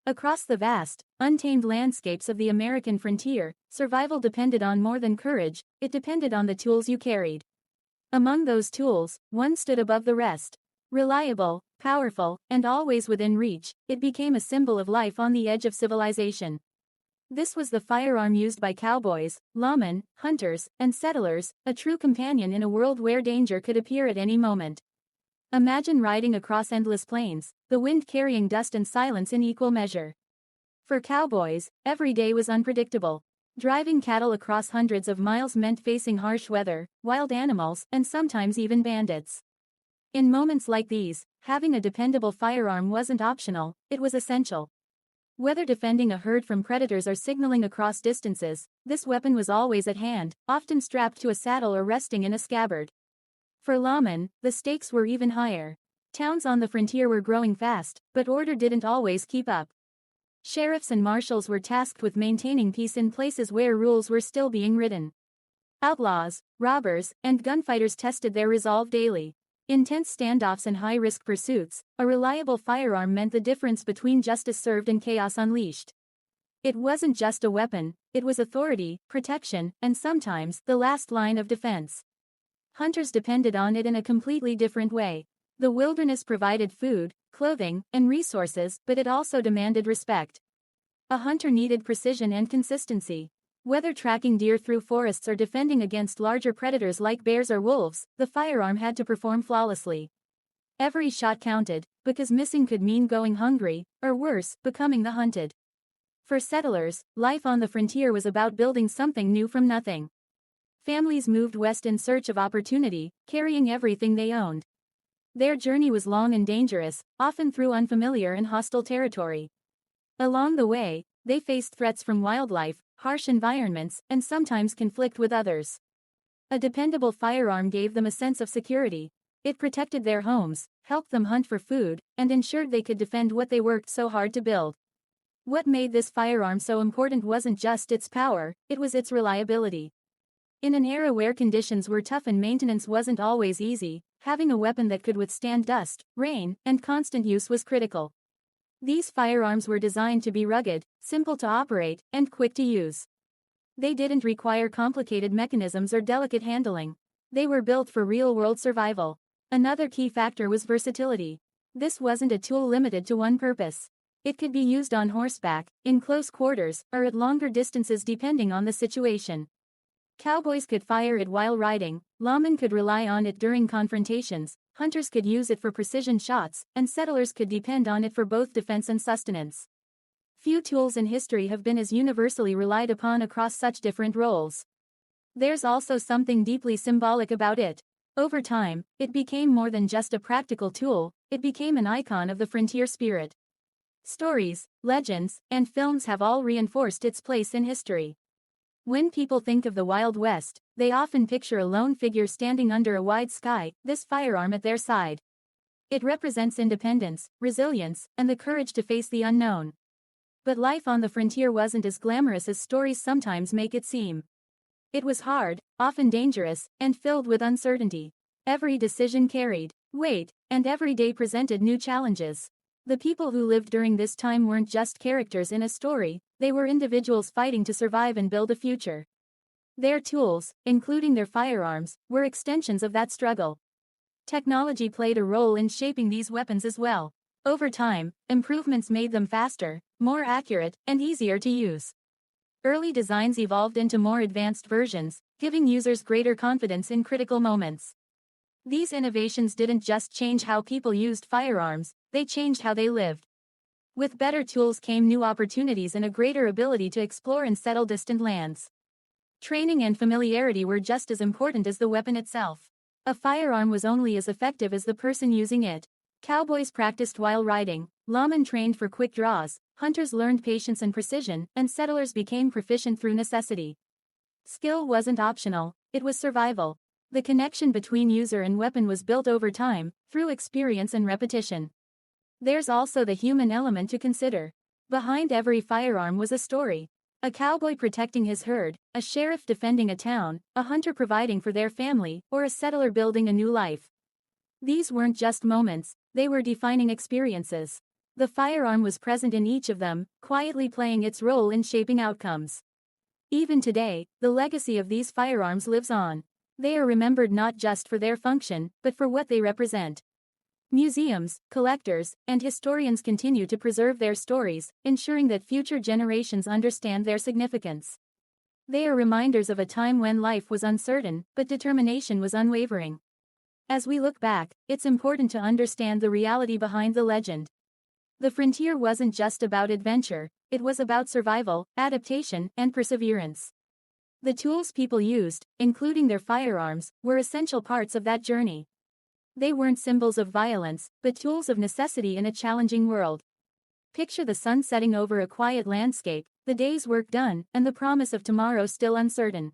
Across the vast, untamed landscapes of the American frontier, survival depended on more than courage, it depended on the tools you carried. Among those tools, one stood above the rest. Reliable, powerful, and always within reach, it became a symbol of life on the edge of civilization. This was the firearm used by cowboys, lawmen, hunters, and settlers, a true companion in a world where danger could appear at any moment. Imagine riding across endless plains, the wind carrying dust and silence in equal measure. For cowboys, every day was unpredictable. Driving cattle across hundreds of miles meant facing harsh weather, wild animals, and sometimes even bandits. In moments like these, having a dependable firearm wasn't optional, it was essential. Whether defending a herd from predators or signaling across distances, this weapon was always at hand, often strapped to a saddle or resting in a scabbard. For lawmen, the stakes were even higher. Towns on the frontier were growing fast, but order didn't always keep up. Sheriffs and marshals were tasked with maintaining peace in places where rules were still being written. Outlaws, robbers, and gunfighters tested their resolve daily. Intense standoffs and high-risk pursuits, a reliable firearm meant the difference between justice served and chaos unleashed. It wasn't just a weapon, it was authority, protection, and sometimes the last line of defense. Hunters depended on it in a completely different way. The wilderness provided food, clothing, and resources, but it also demanded respect. A hunter needed precision and consistency. Whether tracking deer through forests or defending against larger predators like bears or wolves, the firearm had to perform flawlessly. Every shot counted, because missing could mean going hungry, or worse, becoming the hunted. For settlers, life on the frontier was about building something new from nothing. Families moved west in search of opportunity, carrying everything they owned. Their journey was long and dangerous, often through unfamiliar and hostile territory. Along the way, they faced threats from wildlife, harsh environments, and sometimes conflict with others. A dependable firearm gave them a sense of security. It protected their homes, helped them hunt for food, and ensured they could defend what they worked so hard to build. What made this firearm so important wasn't just its power, it was its reliability. In an era where conditions were tough and maintenance wasn't always easy, having a weapon that could withstand dust, rain, and constant use was critical. These firearms were designed to be rugged, simple to operate, and quick to use. They didn't require complicated mechanisms or delicate handling. They were built for real-world survival. Another key factor was versatility. This wasn't a tool limited to one purpose. It could be used on horseback, in close quarters, or at longer distances depending on the situation. Cowboys could fire it while riding, lawmen could rely on it during confrontations, hunters could use it for precision shots, and settlers could depend on it for both defense and sustenance. Few tools in history have been as universally relied upon across such different roles. There's also something deeply symbolic about it. Over time, it became more than just a practical tool, it became an icon of the frontier spirit. Stories, legends, and films have all reinforced its place in history. When people think of the Wild West, they often picture a lone figure standing under a wide sky, this firearm at their side. It represents independence, resilience, and the courage to face the unknown. But life on the frontier wasn't as glamorous as stories sometimes make it seem. It was hard, often dangerous, and filled with uncertainty. Every decision carried weight, and every day presented new challenges. The people who lived during this time weren't just characters in a story, they were individuals fighting to survive and build a future. Their tools, including their firearms, were extensions of that struggle. Technology played a role in shaping these weapons as well. Over time, improvements made them faster, more accurate, and easier to use. Early designs evolved into more advanced versions, giving users greater confidence in critical moments. These innovations didn't just change how people used firearms, they changed how they lived. With better tools came new opportunities and a greater ability to explore and settle distant lands. Training and familiarity were just as important as the weapon itself. A firearm was only as effective as the person using it. Cowboys practiced while riding, lawmen trained for quick draws, hunters learned patience and precision, and settlers became proficient through necessity. Skill wasn't optional, it was survival. The connection between user and weapon was built over time, through experience and repetition. There's also the human element to consider. Behind every firearm was a story. A cowboy protecting his herd, a sheriff defending a town, a hunter providing for their family, or a settler building a new life. These weren't just moments, they were defining experiences. The firearm was present in each of them, quietly playing its role in shaping outcomes. Even today, the legacy of these firearms lives on. They are remembered not just for their function, but for what they represent. Museums, collectors, and historians continue to preserve their stories, ensuring that future generations understand their significance. They are reminders of a time when life was uncertain, but determination was unwavering. As we look back, it's important to understand the reality behind the legend. The frontier wasn't just about adventure, it was about survival, adaptation, and perseverance. The tools people used, including their firearms, were essential parts of that journey. They weren't symbols of violence, but tools of necessity in a challenging world. Picture the sun setting over a quiet landscape, the day's work done, and the promise of tomorrow still uncertain.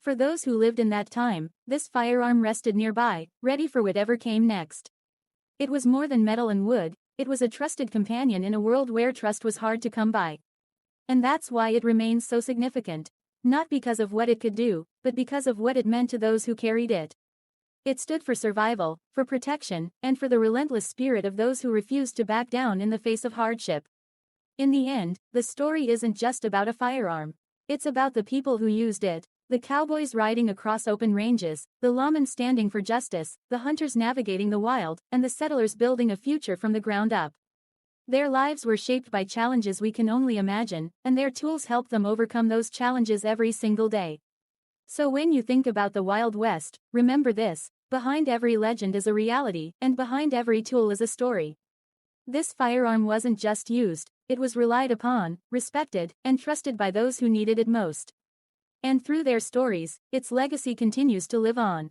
For those who lived in that time, this firearm rested nearby, ready for whatever came next. It was more than metal and wood, it was a trusted companion in a world where trust was hard to come by. And that's why it remains so significant. Not because of what it could do, but because of what it meant to those who carried it. It stood for survival, for protection, and for the relentless spirit of those who refused to back down in the face of hardship. In the end, the story isn't just about a firearm. It's about the people who used it. The cowboys riding across open ranges, the lawmen standing for justice, the hunters navigating the wild, and the settlers building a future from the ground up. Their lives were shaped by challenges we can only imagine, and their tools help them overcome those challenges every single day. So when you think about the Wild West, remember this: behind every legend is a reality, and behind every tool is a story. This firearm wasn't just used, it was relied upon, respected, and trusted by those who needed it most. And through their stories, its legacy continues to live on.